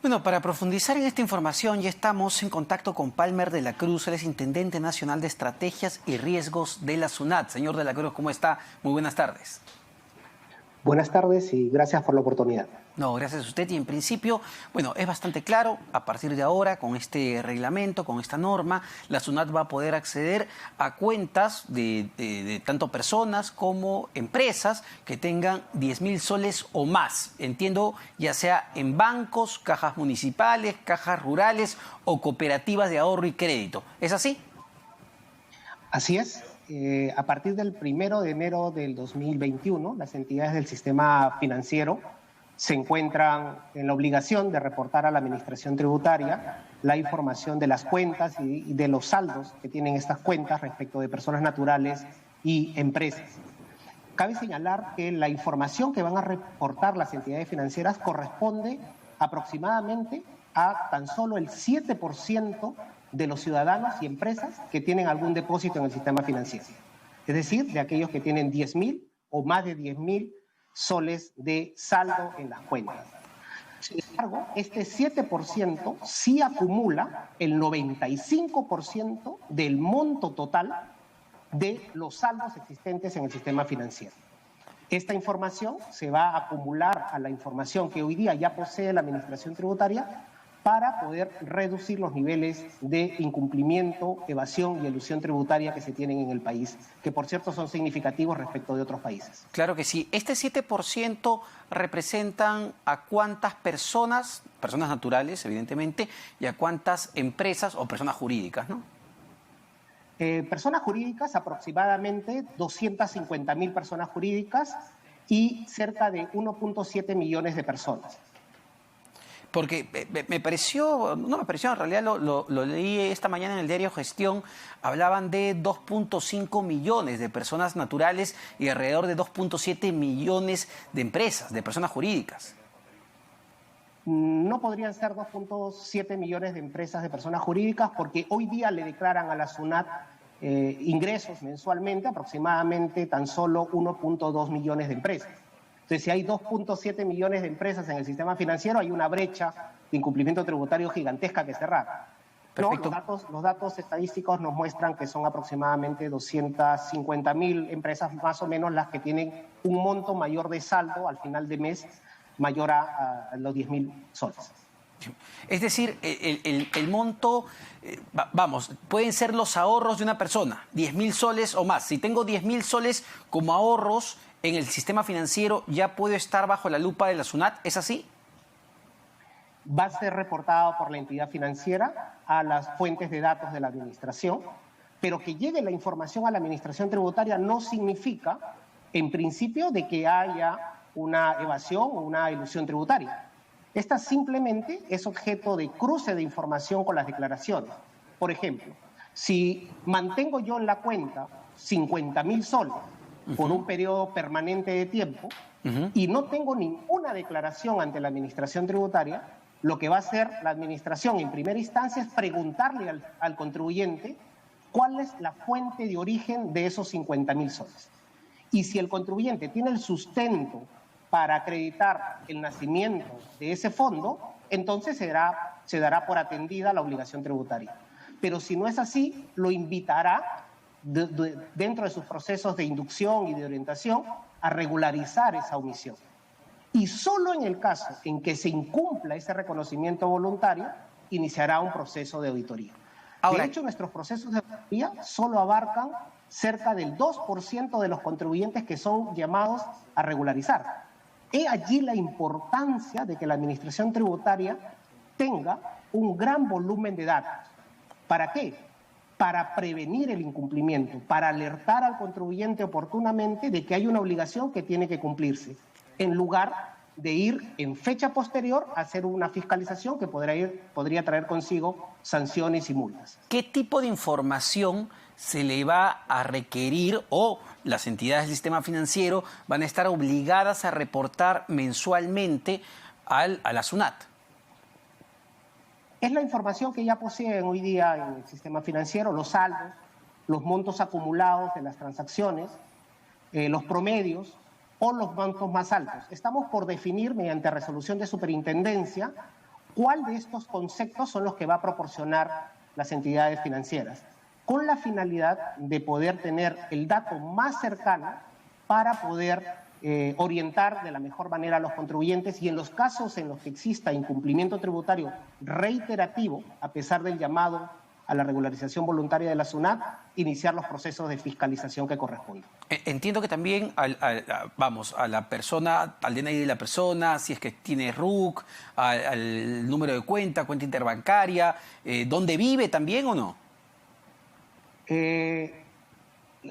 Bueno, para profundizar en esta información ya estamos en contacto con Palmer de la Cruz, él es Intendente Nacional de Estrategias y Riesgos de la SUNAT. Señor de la Cruz, ¿cómo está? Muy buenas tardes. Buenas tardes y gracias por la oportunidad. No, gracias a usted. Y en principio, bueno, es bastante claro, a partir de ahora, con este reglamento, con esta norma, la SUNAT va a poder acceder a cuentas de tanto personas como empresas que tengan 10.000 soles o más. Entiendo, ya sea en bancos, cajas municipales, cajas rurales o cooperativas de ahorro y crédito. ¿Es así? Así es. A partir del 1 de enero del 2021, las entidades del sistema financiero se encuentran en la obligación de reportar a la Administración Tributaria la información de las cuentas y de los saldos que tienen estas cuentas respecto de personas naturales y empresas. Cabe señalar que la información que van a reportar las entidades financieras corresponde aproximadamente a tan solo el 7% de los ciudadanos y empresas que tienen algún depósito en el sistema financiero. Es decir, de aquellos que tienen 10.000 o más de 10.000 soles de saldo en las cuentas. Sin embargo, este 7% sí acumula el 95% del monto total de los saldos existentes en el sistema financiero. Esta información se va a acumular a la información que hoy día ya posee la Administración Tributaria para poder reducir los niveles de incumplimiento, evasión y elusión tributaria que se tienen en el país, que por cierto son significativos respecto de otros países. Claro que sí. ¿Este 7% representan a cuántas personas, personas naturales evidentemente, y a cuántas empresas o personas jurídicas, ¿no? Personas jurídicas, aproximadamente 250.000 personas jurídicas y cerca de 1.7 millones de personas. Porque me pareció, no me pareció, en realidad lo leí esta mañana en el diario Gestión, hablaban de 2.5 millones de personas naturales y alrededor de 2.7 millones de empresas, de personas jurídicas. No podrían ser 2.7 millones de empresas de personas jurídicas porque hoy día le declaran a la SUNAT ingresos mensualmente, aproximadamente tan solo 1.2 millones de empresas. Entonces, si hay 2.7 millones de empresas en el sistema financiero, hay una brecha de incumplimiento tributario gigantesca que cerrar. Perfecto. No, los datos estadísticos nos muestran que son aproximadamente 250.000 empresas más o menos las que tienen un monto mayor de saldo al final de mes mayor a los 10.000 soles. Es decir, el monto, vamos, pueden ser los ahorros de una persona, 10.000 soles o más. Si tengo 10.000 soles como ahorros en el sistema financiero, ¿ya puedo estar bajo la lupa de la SUNAT? ¿Es así? Va a ser reportado por la entidad financiera a las fuentes de datos de la administración, pero que llegue la información a la administración tributaria no significa, en principio, de que haya una evasión o una elusión tributaria. Esta simplemente es objeto de cruce de información con las declaraciones. Por ejemplo, si mantengo yo en la cuenta 50.000 soles por un periodo permanente de tiempo y no tengo ninguna declaración ante la administración tributaria, lo que va a hacer la administración en primera instancia es preguntarle al contribuyente cuál es la fuente de origen de esos 50.000 soles. Y si el contribuyente tiene el sustento para acreditar el nacimiento de ese fondo, entonces se dará por atendida la obligación tributaria. Pero si no es así, lo invitará dentro de sus procesos de inducción y de orientación a regularizar esa omisión. Y solo en el caso en que se incumpla ese reconocimiento voluntario, iniciará un proceso de auditoría. Ahora, de hecho, nuestros procesos de auditoría solo abarcan cerca del 2% de los contribuyentes que son llamados a regularizar. He allí la importancia de que la administración tributaria tenga un gran volumen de datos. ¿Para qué? Para prevenir el incumplimiento, para alertar al contribuyente oportunamente de que hay una obligación que tiene que cumplirse, en lugar de ir en fecha posterior a hacer una fiscalización que podría traer consigo sanciones y multas. ¿Qué tipo de información se le va a requerir o las entidades del sistema financiero van a estar obligadas a reportar mensualmente a la SUNAT? Es la información que ya poseen hoy día en el sistema financiero, los saldos, los montos acumulados de las transacciones, los promedios o los montos más altos. Estamos por definir mediante resolución de superintendencia cuál de estos conceptos son los que va a proporcionar las entidades financieras, con la finalidad de poder tener el dato más cercano para poder orientar de la mejor manera a los contribuyentes, y en los casos en los que exista incumplimiento tributario reiterativo, a pesar del llamado a la regularización voluntaria de la SUNAT, iniciar los procesos de fiscalización que correspondan. Entiendo que también a la persona, al DNI de la persona, si es que tiene RUC, al número de cuenta interbancaria, ¿dónde vive también o no?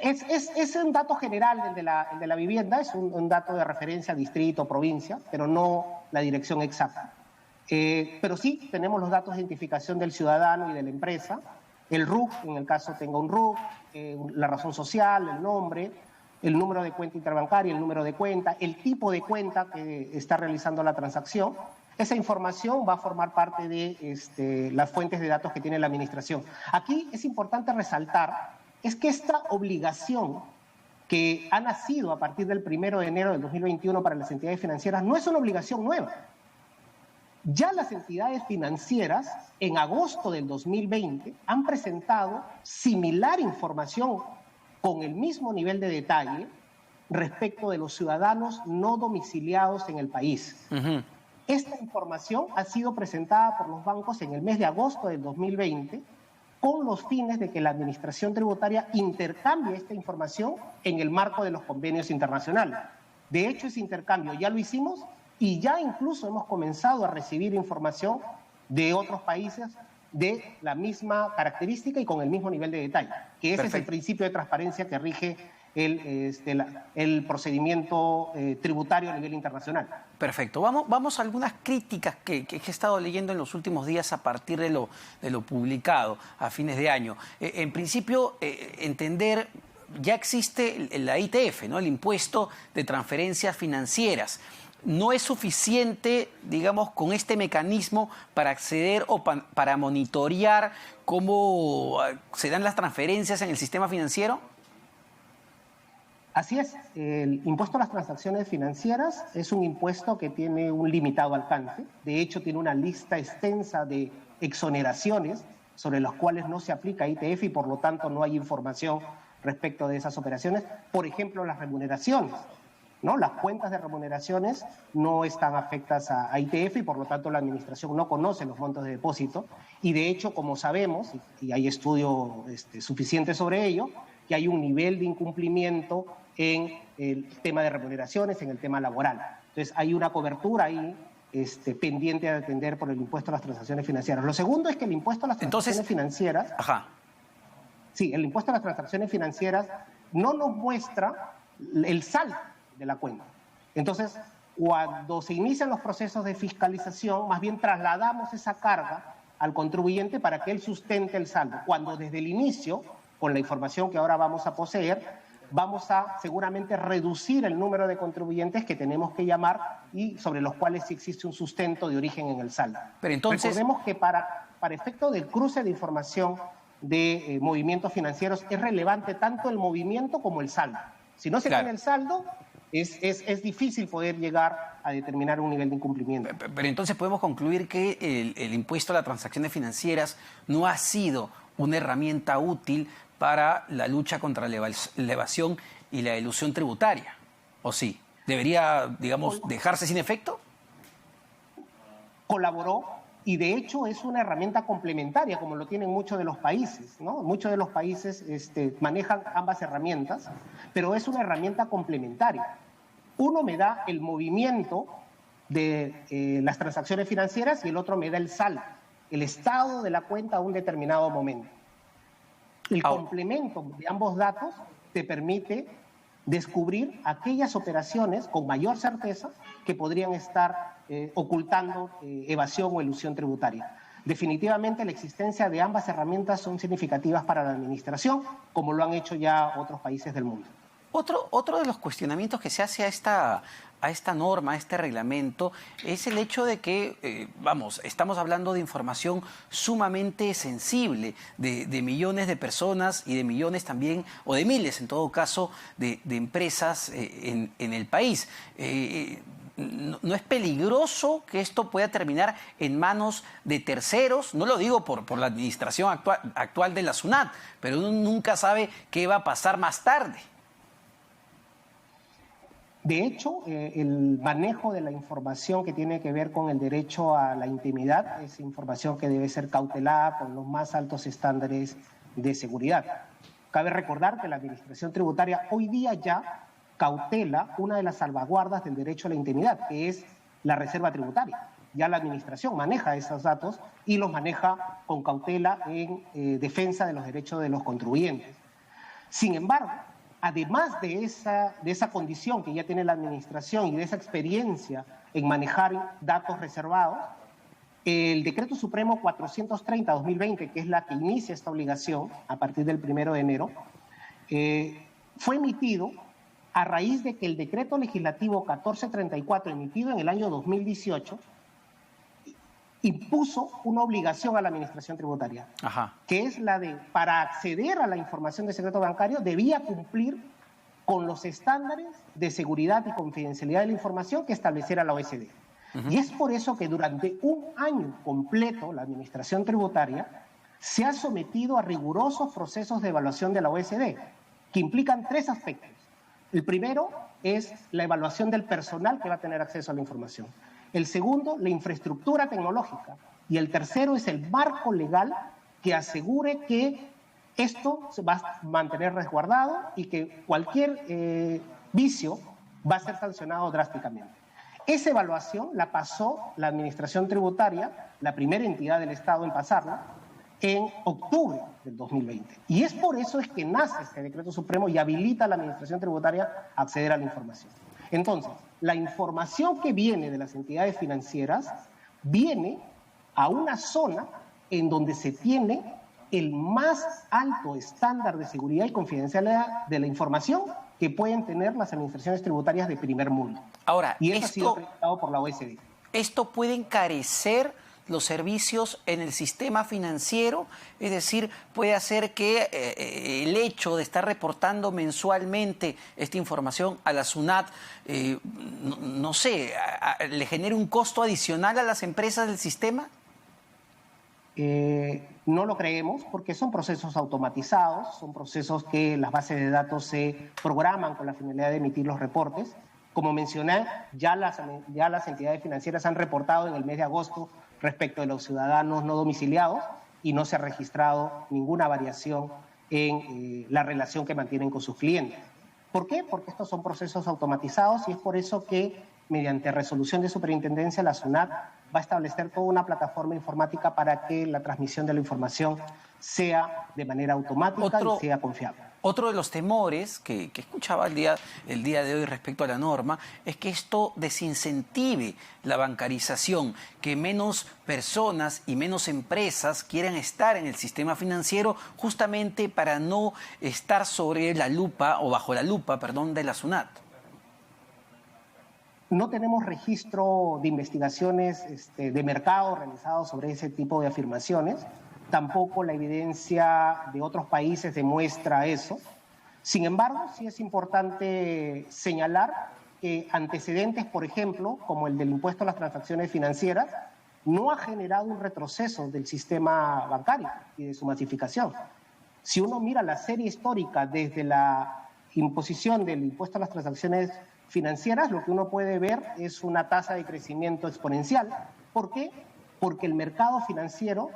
Es un dato general el de la vivienda, es un dato de referencia distrito, provincia, pero no la dirección exacta. Pero sí tenemos los datos de identificación del ciudadano y de la empresa, el RUC, en el caso tenga un RUC, la razón social, el nombre, el número de cuenta interbancaria, el número de cuenta, el tipo de cuenta que está realizando la transacción. Esa información va a formar parte de las fuentes de datos que tiene la administración. Aquí es importante resaltar es que esta obligación que ha nacido a partir del 1 de enero del 2021 para las entidades financieras no es una obligación nueva. Ya las entidades financieras en agosto del 2020 han presentado similar información con el mismo nivel de detalle respecto de los ciudadanos no domiciliados en el país. Esta información ha sido presentada por los bancos en el mes de agosto del 2020 con los fines de que la Administración Tributaria intercambie esta información en el marco de los convenios internacionales. De hecho, ese intercambio ya lo hicimos y ya incluso hemos comenzado a recibir información de otros países de la misma característica y con el mismo nivel de detalle, que ese es el principio de transparencia que rige el procedimiento tributario a nivel internacional. Perfecto. Vamos a algunas críticas que he estado leyendo en los últimos días a partir de lo publicado a fines de año. En principio, entender, ya existe la ITF, ¿no? El impuesto de transferencias financieras. No es suficiente, digamos, con este mecanismo para acceder o para monitorear cómo se dan las transferencias en el sistema financiero. Así es, el impuesto a las transacciones financieras es un impuesto que tiene un limitado alcance. De hecho, tiene una lista extensa de exoneraciones sobre las cuales no se aplica ITF y por lo tanto no hay información respecto de esas operaciones. Por ejemplo, las remuneraciones, ¿no? Las cuentas de remuneraciones no están afectas a ITF y por lo tanto la administración no conoce los montos de depósito. Y de hecho, como sabemos, y hay estudio suficiente sobre ello, que hay un nivel de incumplimiento en el tema de remuneraciones, en el tema laboral. Entonces, hay una cobertura ahí pendiente de atender por el impuesto a las transacciones financieras. Lo segundo es que el impuesto a las transacciones financieras... Sí, el impuesto a las transacciones financieras no nos muestra el saldo de la cuenta. Entonces, cuando se inician los procesos de fiscalización, más bien trasladamos esa carga al contribuyente para que él sustente el saldo, cuando desde el inicio, con la información que ahora vamos a poseer, vamos a seguramente reducir el número de contribuyentes que tenemos que llamar y sobre los cuales sí existe un sustento de origen en el saldo. Pero entonces... Recordemos que para efecto del cruce de información de movimientos financieros es relevante tanto el movimiento como el saldo. Si no se tiene el saldo, es difícil poder llegar a determinar un nivel de incumplimiento. Pero entonces podemos concluir que el impuesto a las transacciones financieras no ha sido una herramienta útil para la lucha contra la evasión y la elusión tributaria, ¿o sí? ¿Debería, digamos, dejarse sin efecto? Colaboró y de hecho es una herramienta complementaria, como lo tienen muchos de los países, ¿no? Muchos de los países manejan ambas herramientas, pero es una herramienta complementaria. Uno me da el movimiento de las transacciones financieras y el otro me da el saldo, el estado de la cuenta a un determinado momento. El complemento de ambos datos te permite descubrir aquellas operaciones con mayor certeza que podrían estar ocultando evasión o elusión tributaria. Definitivamente la existencia de ambas herramientas son significativas para la administración, como lo han hecho ya otros países del mundo. Otro de los cuestionamientos que se hace a esta norma, a este reglamento, es el hecho de que, estamos hablando de información sumamente sensible de millones de personas y de millones también, o de miles en todo caso, de empresas en el país. ¿No es peligroso que esto pueda terminar en manos de terceros? No lo digo por la administración actual de la SUNAT, pero uno nunca sabe qué va a pasar más tarde. De hecho, el manejo de la información que tiene que ver con el derecho a la intimidad es información que debe ser cautelada con los más altos estándares de seguridad. Cabe recordar que la Administración Tributaria hoy día ya cautela una de las salvaguardas del derecho a la intimidad, que es la reserva tributaria. Ya la Administración maneja esos datos y los maneja con cautela en defensa de los derechos de los contribuyentes. Sin embargo, además de esa condición que ya tiene la Administración y de esa experiencia en manejar datos reservados, el Decreto Supremo 430-2020, que es la que inicia esta obligación a partir del 1 de enero, fue emitido a raíz de que el Decreto Legislativo 1434, emitido en el año 2018, impuso una obligación a la Administración Tributaria, que es la de, para acceder a la información de secreto bancario, debía cumplir con los estándares de seguridad y confidencialidad de la información que estableciera la OECD. Y es por eso que durante un año completo la Administración Tributaria se ha sometido a rigurosos procesos de evaluación de la OECD, que implican 3 aspectos. El primero es la evaluación del personal que va a tener acceso a la información. El segundo, la infraestructura tecnológica. Y el tercero es el marco legal que asegure que esto se va a mantener resguardado y que cualquier vicio va a ser sancionado drásticamente. Esa evaluación la pasó la Administración Tributaria, la primera entidad del Estado en pasarla, en octubre del 2020. Y es por eso es que nace este Decreto Supremo y habilita a la Administración Tributaria a acceder a la información. Entonces, la información que viene de las entidades financieras viene a una zona en donde se tiene el más alto estándar de seguridad y confidencialidad de la información que pueden tener las administraciones tributarias de primer mundo. Ahora, y eso ha sido acreditado por la OECD. ¿Esto puede encarecer los servicios en el sistema financiero? Es decir, puede hacer que el hecho de estar reportando mensualmente esta información a la SUNAT, no sé, le genere un costo adicional a las empresas del sistema. No lo creemos porque son procesos automatizados, son procesos que las bases de datos se programan con la finalidad de emitir los reportes. Como mencioné, ya las entidades financieras han reportado en el mes de agosto respecto de los ciudadanos no domiciliados y no se ha registrado ninguna variación en la relación que mantienen con sus clientes. ¿Por qué? Porque estos son procesos automatizados y es por eso que mediante resolución de superintendencia la SUNAT va a establecer toda una plataforma informática para que la transmisión de la información sea de manera automática y sea confiable. Otro de los temores que escuchaba el día de hoy respecto a la norma es que esto desincentive la bancarización, que menos personas y menos empresas quieran estar en el sistema financiero justamente para no estar sobre la lupa o bajo la lupa, de la SUNAT. No tenemos registro de investigaciones de mercado realizados sobre ese tipo de afirmaciones. Tampoco la evidencia de otros países demuestra eso. Sin embargo, sí es importante señalar que antecedentes, por ejemplo, como el del impuesto a las transacciones financieras, no ha generado un retroceso del sistema bancario y de su masificación. Si uno mira la serie histórica desde la imposición del impuesto a las transacciones financieras, lo que uno puede ver es una tasa de crecimiento exponencial. ¿Por qué? Porque el mercado financiero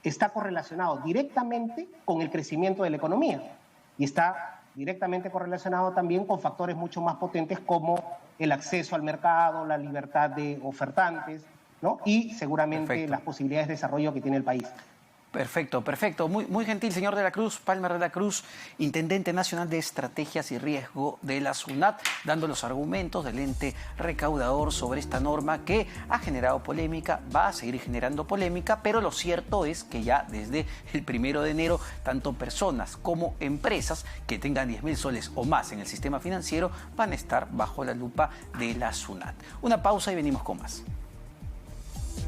está correlacionado directamente con el crecimiento de la economía y está directamente correlacionado también con factores mucho más potentes como el acceso al mercado, la libertad de ofertantes, ¿no? Y seguramente las posibilidades de desarrollo que tiene el país. Perfecto, perfecto. Muy gentil, señor de la Cruz, Palmer de la Cruz, Intendente Nacional de Estrategias y Riesgo de la SUNAT, dando los argumentos del ente recaudador sobre esta norma que ha generado polémica, va a seguir generando polémica, pero lo cierto es que ya desde el 1 de enero, tanto personas como empresas que tengan 10.000 soles o más en el sistema financiero van a estar bajo la lupa de la SUNAT. Una pausa y venimos con más.